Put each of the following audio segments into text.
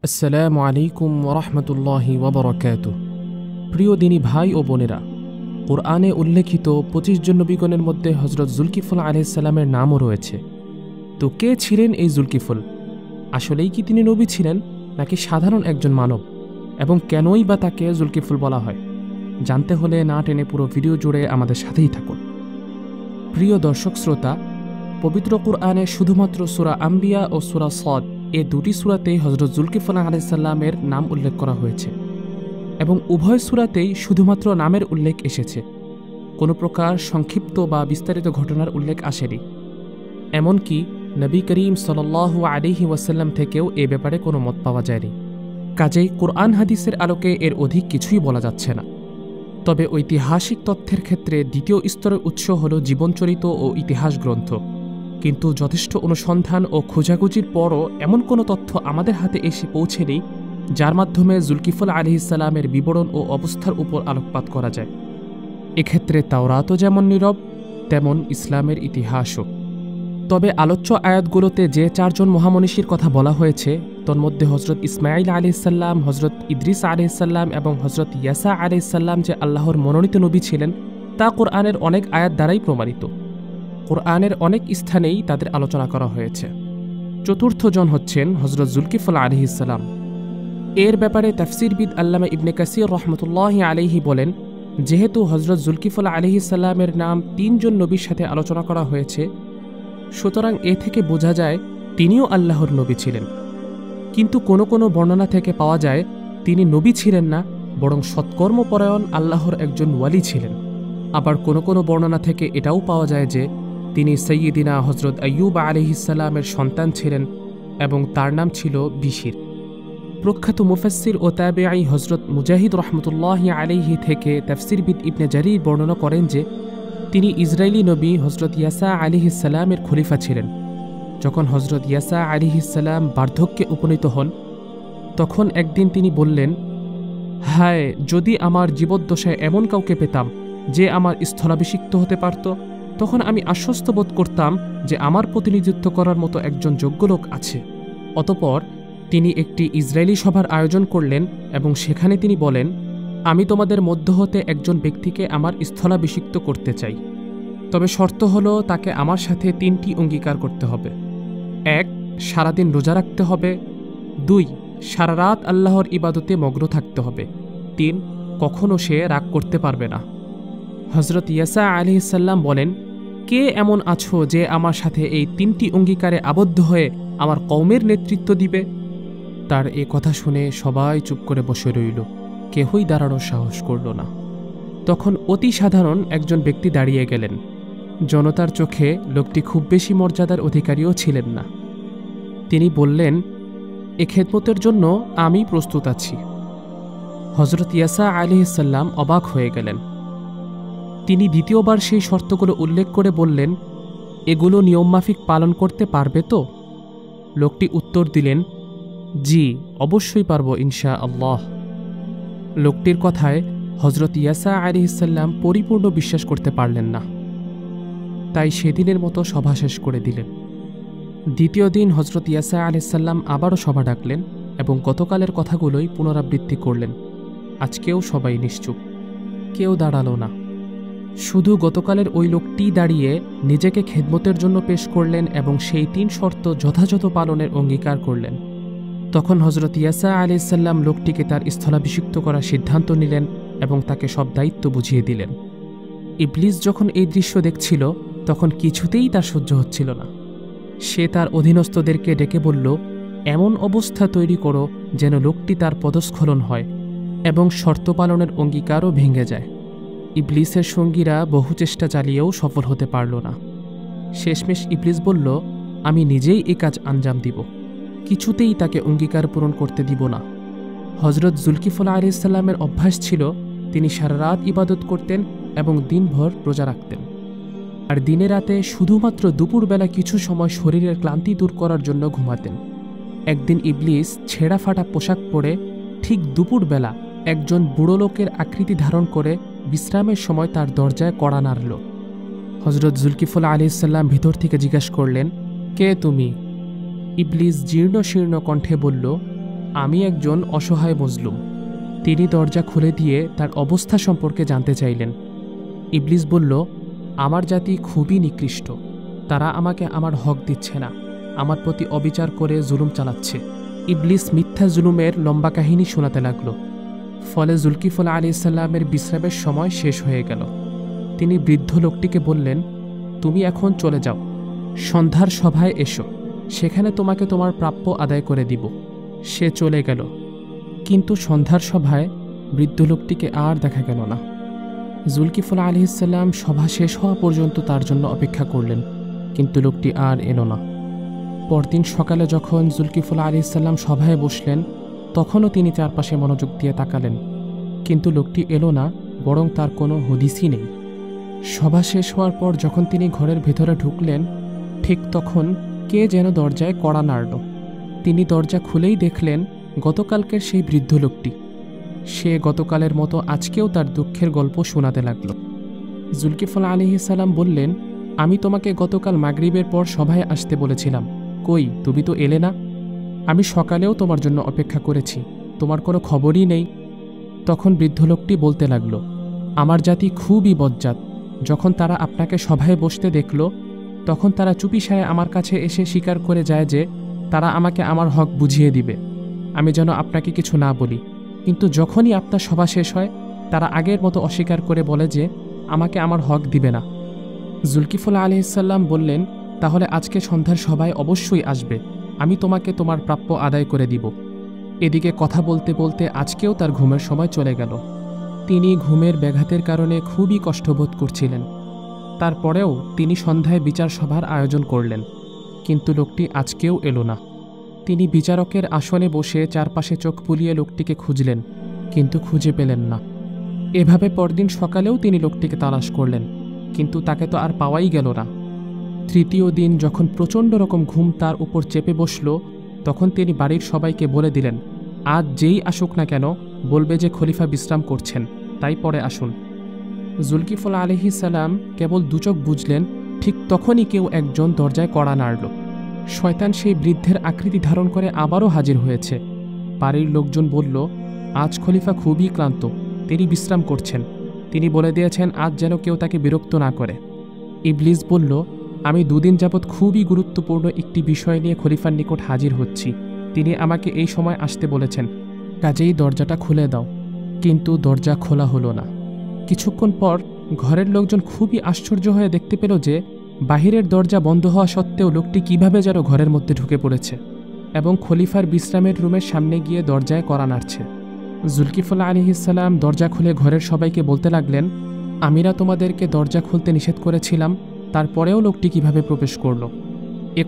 আসসালামু আলাইকুম ওরহমতুল্লাহি ওবরাকাতুহ। প্রিয় দিনী ভাই ও বোনেরা, কোরআনে উল্লেখিত 25 জন নবীগণের মধ্যে হজরত জুলকিফল আলাইহিস সালামের নামও রয়েছে। তো কে ছিলেন এই জুলকিফল? আসলেই কি তিনি নবী ছিলেন নাকি সাধারণ একজন মানব, এবং কেনই বা তাকে জুলকিফল বলা হয়? জানতে হলে না টেনে পুরো ভিডিও জুড়ে আমাদের সাথেই থাকুন। প্রিয় দর্শক শ্রোতা, পবিত্র কোরআনে শুধুমাত্র সূরা আম্বিয়া ও সূরা সদ এ দুটি সূরাতেই হজরত জুলকিফল আলাইহিস সালামের নাম উল্লেখ করা হয়েছে, এবং উভয় সূরাতেই শুধুমাত্র নামের উল্লেখ এসেছে, কোনো প্রকার সংক্ষিপ্ত বা বিস্তারিত ঘটনার উল্লেখ আসেনি। এমনকি নবী করিম সাল্লাল্লাহু আলাইহি ওয়াসাল্লাম থেকেও এ ব্যাপারে কোনো মত পাওয়া যায়নি। কাজেই কোরআন হাদিসের আলোকে এর অধিক কিছুই বলা যাচ্ছে না। তবে ঐতিহাসিক তথ্যের ক্ষেত্রে দ্বিতীয় স্তরের উৎস হল জীবনচরিত ও ইতিহাস গ্রন্থ। কিন্তু যথেষ্ট অনুসন্ধান ও খোঁজাখুঁজির পরও এমন কোনো তথ্য আমাদের হাতে এসে পৌঁছেনি যার মাধ্যমে জুলকিফল আলাইহিস সালামের বিবরণ ও অবস্থার উপর আলোকপাত করা যায়। এক্ষেত্রে তাওরাতও যেমন নীরব, তেমন ইসলামের ইতিহাসও। তবে আলোচ্য আয়াতগুলোতে যে চারজন মহামনীষীর কথা বলা হয়েছে, তন্মধ্যে হজরত ইসমাঈল আলাইহিস সালাম, হজরত ইদ্রিস আলাইহিস সালাম এবং হজরত ইয়াসা আলাইহিস সালাম যে আল্লাহর মনোনীত নবী ছিলেন, তা কোরআনের অনেক আয়াত দ্বারাই প্রমাণিত। কোরআনের অনেক স্থানেই তাদের আলোচনা করা হয়েছে। চতুর্থ জন হচ্ছেন হজরত জুলকিফল আলাইহিস সালাম। এর ব্যাপারে তাফসীরবিদ আল্লামা ইবনে কাসির রহমতুল্লাহি আলাইহি বলেন, যেহেতু হজরত জুলকিফল আলাইহিস সালামের নাম 3 জন নবীর সাথে আলোচনা করা হয়েছে, সুতরাং এ থেকে বোঝা যায় তিনিও আল্লাহর নবী ছিলেন। কিন্তু কোনো কোনো বর্ণনা থেকে পাওয়া যায় তিনি নবী ছিলেন না, বরং সৎকর্মপরায়ণ আল্লাহর একজন ওয়ালি ছিলেন। আবার কোনো কোনো বর্ণনা থেকে এটাও পাওয়া যায় যে তিনি সৈয়দিনা হজরত আইয়ুব আলাইহিস সালামের সন্তান ছিলেন এবং তার নাম ছিল বিশির। প্রখ্যাত মুফাসসির ও তাবেঈ হজরত মুজাহিদ রহমতুল্লাহি আলাইহি থেকে তাফসীরবিদ ইবনে জারীর বর্ণনা করেন যে তিনি ইসরায়েলি নবী হজরত ইয়াসা আলাইহিস সালামের খলিফা ছিলেন। যখন হজরত ইয়াসা আলাইহিস সালাম বার্ধক্যে উপনীত হন, তখন একদিন তিনি বললেন, হায়, যদি আমার জীবদ্দশায় এমন কাউকে পেতাম যে আমার স্থলাভিষিক্ত হতে পারত, তখন আমি আশ্বস্ত বোধ করতাম যে আমার প্রতিনিধিত্ব করার মতো একজন যোগ্য লোক আছে। অতঃপর তিনি একটি ইসরায়েলি সভার আয়োজন করলেন এবং সেখানে তিনি বলেন, আমি তোমাদের মধ্য হতে একজন ব্যক্তিকে আমার স্থলাভিষিক্ত করতে চাই। তবে শর্ত হলো তাকে আমার সাথে 3টি অঙ্গীকার করতে হবে। 1. সারাদিন রোজা রাখতে হবে। 2. সারা রাত আল্লাহর ইবাদতে মগ্ন থাকতে হবে। 3. কখনো সে রাগ করতে পারবে না। হজরত ইয়াসা আলাইহিস সালাম বলেন, কে এমন আছো যে আমার সাথে এই 3টি অঙ্গীকারে আবদ্ধ হয়ে আমার কওমের নেতৃত্ব দিবে? তার এ কথা শুনে সবাই চুপ করে বসে রইল, কেহই দাঁড়ানোর সাহস করল না। তখন অতি সাধারণ একজন ব্যক্তি দাঁড়িয়ে গেলেন। জনতার চোখে লোকটি খুব বেশি মর্যাদার অধিকারীও ছিলেন না। তিনি বললেন, এ খেদমতের জন্য আমি প্রস্তুত আছি। হজরত ইয়াসা আলাইহিস সালাম অবাক হয়ে গেলেন। তিনি দ্বিতীয়বার সেই শর্তগুলো উল্লেখ করে বললেন, এগুলো নিয়মমাফিক পালন করতে পারবে তো? লোকটি উত্তর দিলেন, জি, অবশ্যই পারব ইনশাআল্লাহ। লোকটির কথায় হজরত ইয়াসা আলাইহিস সালাম পরিপূর্ণ বিশ্বাস করতে পারলেন না, তাই সেদিনের মতো সভা শেষ করে দিলেন। দ্বিতীয় দিন হজরত ইয়াসা আলাইহিস সালাম আবারও সভা ডাকলেন এবং গতকালের কথাগুলোই পুনরাবৃত্তি করলেন। আজকেও সবাই নিশ্চুপ, কেউ দাঁড়ালো না। শুধু গতকালের ওই লোকটি দাঁড়িয়ে নিজেকে খেদমতের জন্য পেশ করলেন এবং সেই 3 শর্ত যথাযথ পালনের অঙ্গীকার করলেন। তখন হজরত ইয়াসা আলাইহিস সালাম লোকটিকে তার স্থলাভিষিক্ত করার সিদ্ধান্ত নিলেন এবং তাকে সব দায়িত্ব বুঝিয়ে দিলেন। ইবলিস যখন এই দৃশ্য দেখছিল, তখন কিছুতেই তার সহ্য হচ্ছিল না। সে তার অধীনস্থদেরকে ডেকে বলল, এমন অবস্থা তৈরি করো যেন লোকটি তার পদস্খলন হয় এবং শর্ত পালনের অঙ্গীকারও ভেঙে যায়। ইবলিসের সঙ্গীরা বহু চেষ্টা চালিয়েও সফল হতে পারল না। শেষমেশ ইবলিস বলল, আমি নিজেই এই কাজ আঞ্জাম দিব, কিছুতেই তাকে অঙ্গীকার পূরণ করতে দিব না। হজরত জুলকিফল আলাইহিস সালামের অভ্যাস ছিল তিনি সারা রাত ইবাদত করতেন এবং দিনভর রোজা রাখতেন, আর দিনে রাতে শুধুমাত্র দুপুরবেলা কিছু সময় শরীরের ক্লান্তি দূর করার জন্য ঘুমাতেন। একদিন ইবলিস ছেঁড়া ফাটা পোশাক পরে ঠিক দুপুরবেলা একজন বুড়ো লোকের আকৃতি ধারণ করে বিশ্রামের সময় তার দরজায় কড়া নাড়ল। হজরত জুলকিফল আলাইহিস সালাম ভিতর থেকে জিজ্ঞাসা করলেন, কে তুমি? ইবলিস জীর্ণ শীর্ণ কণ্ঠে বলল, আমি একজন অসহায় মজলুম। তিনি দরজা খুলে দিয়ে তার অবস্থা সম্পর্কে জানতে চাইলেন। ইবলিস বলল, আমার জাতি খুবই নিকৃষ্ট। তারা আমাকে আমার হক দিচ্ছে না, আমার প্রতি অবিচার করে জুলুম চালাচ্ছে। ইবলিস মিথ্যা জুলুমের লম্বা কাহিনী শোনাতে লাগল। ফলে জুলকিফল আলাইহিস সালামের বিশ্রামের সময় শেষ হয়ে গেল। তিনি বৃদ্ধ লোকটিকে বললেন, তুমি এখন চলে যাও, সন্ধ্যার সভায় এসো, সেখানে তোমাকে তোমার প্রাপ্য আদায় করে দিব। সে চলে গেল, কিন্তু সন্ধ্যার সভায় বৃদ্ধ লোকটিকে আর দেখা গেল না। জুলকিফল আলাইহিস সালাম সভা শেষ হওয়া পর্যন্ত তার জন্য অপেক্ষা করলেন, কিন্তু লোকটি আর এলো না। পরদিন সকালে যখন জুলকিফল আলাইহিস সালাম সভায় বসলেন, তখনও তিনি চারপাশে মনোযোগ দিয়ে তাকালেন, কিন্তু লোকটি এলো না, বরং তার কোনো হদিসই নেই। সভা শেষ হওয়ার পর যখন তিনি ঘরের ভেতরে ঢুকলেন, ঠিক তখন কে যেন দরজায় কড়া নাড়ল। তিনি দরজা খুলেই দেখলেন গতকালকের সেই বৃদ্ধ লোকটি। সে গতকালের মতো আজকেও তার দুঃখের গল্প শোনাতে লাগল। জুলকিফল আলাইহিস সালাম বললেন, আমি তোমাকে গতকাল মাগরিবের পর সভায় আসতে বলেছিলাম, কই তুমি তো এলে না। আমি সকালেও তোমার জন্য অপেক্ষা করেছি, তোমার কোনো খবরই নেই। তখন বৃদ্ধ লোকটি বলতে লাগল, আমার জাতি খুবই বজ্জাত। যখন তারা আপনাকে সভায় বসতে দেখল, তখন তারা চুপিসারে আমার কাছে এসে স্বীকার করে যায় যে তারা আমাকে আমার হক বুঝিয়ে দিবে, আমি যেন আপনাকে কিছু না বলি। কিন্তু যখনই আপনার সভা শেষ হয়, তারা আগের মতো অস্বীকার করে বলে যে আমাকে আমার হক দিবে না। জুলকিফল আলাইহিস সালাম বললেন, তাহলে আজকে সন্ধ্যার সভায় অবশ্যই আসবে, আমি তোমাকে তোমার প্রাপ্য আদায় করে দিব। এদিকে কথা বলতে বলতে আজকেও তার ঘুমের সময় চলে গেল। তিনি ঘুমের ব্যাঘাতের কারণে খুবই কষ্টবোধ করছিলেন। তারপরেও তিনি সন্ধ্যায় বিচার সভার আয়োজন করলেন, কিন্তু লোকটি আজকেও এলো না। তিনি বিচারকের আসনে বসে চারপাশে চোখ বুলিয়ে লোকটিকে খুঁজলেন, কিন্তু খুঁজে পেলেন না। এভাবে পরদিন সকালেও তিনি লোকটিকে তালাশ করলেন, কিন্তু তাকে তো আর পাওয়াই গেল না। তৃতীয় দিন যখন প্রচণ্ড রকম ঘুম তার উপর চেপে বসল, তখন তিনি বাড়ির সবাইকে বলে দিলেন, আজ যেই আসুক না কেন বলবে যে খলিফা বিশ্রাম করছেন, তাই পরে আসুন। জুলকিফল আলাইহিস সালাম কেবল দুচোখ বুঝলেন, ঠিক তখনই কেউ একজন দরজায় কড়া নাড়ল। শয়তান সেই বৃদ্ধের আকৃতি ধারণ করে আবারও হাজির হয়েছে। বাড়ির লোকজন বলল, আজ খলিফা খুবই ক্লান্ত, তিনি বিশ্রাম করছেন। তিনি বলে দিয়েছেন আজ যেন কেউ তাকে বিরক্ত না করে। ইবলিস বলল, আমি দুদিন যাবৎ খুবই গুরুত্বপূর্ণ একটি বিষয় নিয়ে খলিফার নিকট হাজির হচ্ছি, তিনি আমাকে এই সময় আসতে বলেছেন, কাজেই দরজাটা খুলে দাও। কিন্তু দরজা খোলা হলো না। কিছুক্ষণ পর ঘরের লোকজন খুবই আশ্চর্য হয়ে দেখতে পেল যে বাহিরের দরজা বন্ধ হওয়া সত্ত্বেও লোকটি কিভাবে যেন ঘরের মধ্যে ঢুকে পড়েছে এবং খলিফার বিশ্রামের রুমের সামনে গিয়ে দরজায় কড়া নাড়ছে। জুলকিফল আলাইহিস সালাম দরজা খুলে ঘরের সবাইকে বলতে লাগলেন, আমিরা তোমাদেরকে দরজা খুলতে নিষেধ করেছিলাম, তারপরেও লোকটি কিভাবে প্রবেশ করল।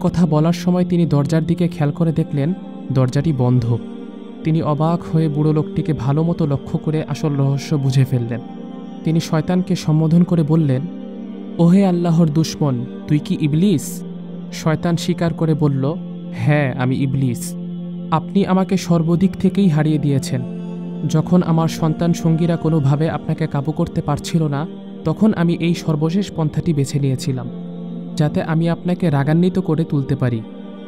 কথা বলার সময় তিনি দরজার দিকে খেয়াল করে দেখলেন দরজাটি বন্ধ। তিনি অবাক হয়ে বুড়ো লোকটিকে ভালো মতো লক্ষ্য করে আসল রহস্য বুঝে ফেললেন। তিনি শয়তানকে সম্বোধন করে বললেন, ওহে আল্লাহর দুশমন, তুই কি ইবলিস? শয়তান স্বীকার করে বলল, হ্যাঁ আমি ইবলিস। আপনি আমাকে সর্বদিক থেকেই হারিয়ে দিয়েছেন। যখন আমার সন্তান সঙ্গীরা কোনোভাবে আপনাকে কাবু করতে পারছিল না, তখন আমি এই সর্বশেষ পন্থাটি বেছে নিয়েছিলাম, যাতে আমি আপনাকে রাগান্বিত করে তুলতে পারি,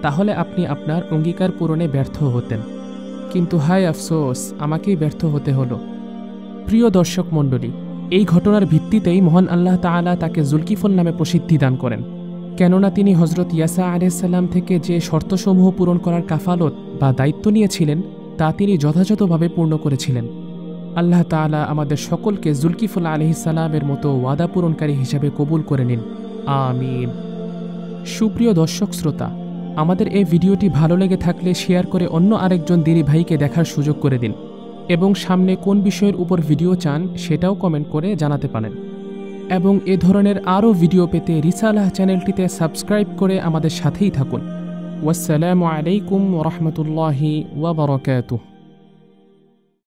তাহলে আপনি আপনার অঙ্গীকার পূরণে ব্যর্থ হতেন। কিন্তু হায় আফসোস, আমাকেই ব্যর্থ হতে হলো। প্রিয় দর্শক মণ্ডলী, এই ঘটনার ভিত্তিতেই মহান আল্লাহ তাআলা তাকে জুলকিফল নামে প্রসিদ্ধি দান করেন, কেননা তিনি হজরত ইয়াসা আলাইহিস সালাম থেকে যে শর্তসমূহ পূরণ করার কাফালত বা দায়িত্ব নিয়েছিলেন তা তিনি যথাযথভাবে পূর্ণ করেছিলেন। আল্লাহ তাআলা আমাদের সকলকে জুলকিফল আলাইহিস সালামের মতো ওয়াদা পূরণকারী হিসাবে কবুল করে নিন, আমিন। সুপ্রিয় দর্শক শ্রোতা, আমাদের এই ভিডিওটি ভালো লেগে থাকলে শেয়ার করে অন্য আরেকজন দিনী ভাইকে দেখার সুযোগ করে দিন এবং সামনে কোন বিষয়ের উপর ভিডিও চান সেটাও কমেন্ট করে জানাতে পারেন। এবং এ ধরনের আরও ভিডিও পেতে রিসালাহ চ্যানেলটিতে সাবস্ক্রাইব করে আমাদের সাথেই থাকুন। ওয়াসসালামু আলাইকুম ওয়া রাহমাতুল্লাহি ওয়া বারাকাতুহু।